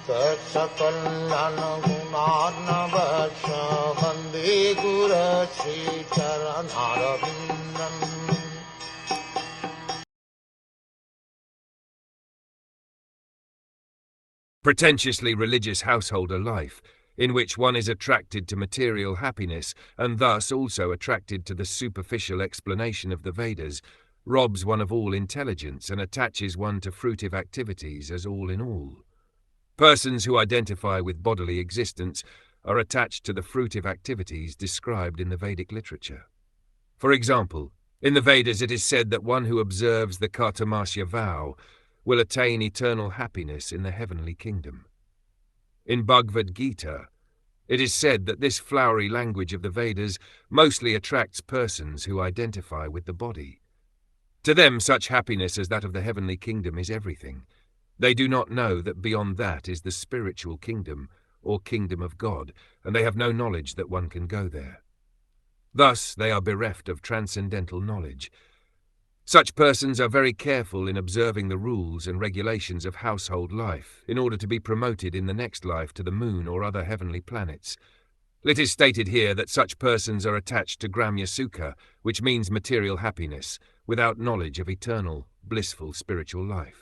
Saksakalyan gunarnavasya Vande Guru Sri Charanarabindam. Pretentiously religious householder life, in which one is attracted to material happiness and thus also attracted to the superficial explanation of the Vedas, robs one of all intelligence and attaches one to fruitive activities as all in all. Persons who identify with bodily existence are attached to the fruitive activities described in the Vedic literature. For example, in the Vedas it is said that one who observes the Kartamasya vow will attain eternal happiness in the heavenly kingdom. In Bhagavad Gita, it is said that this flowery language of the Vedas mostly attracts persons who identify with the body. To them, such happiness as that of the heavenly kingdom is everything. They do not know that beyond that is the spiritual kingdom, or kingdom of God, and they have no knowledge that one can go there. Thus, they are bereft of transcendental knowledge. Such persons are very careful in observing the rules and regulations of household life in order to be promoted in the next life to the moon or other heavenly planets. It is stated here that such persons are attached to Gramya Sukha, which means material happiness, without knowledge of eternal, blissful spiritual life.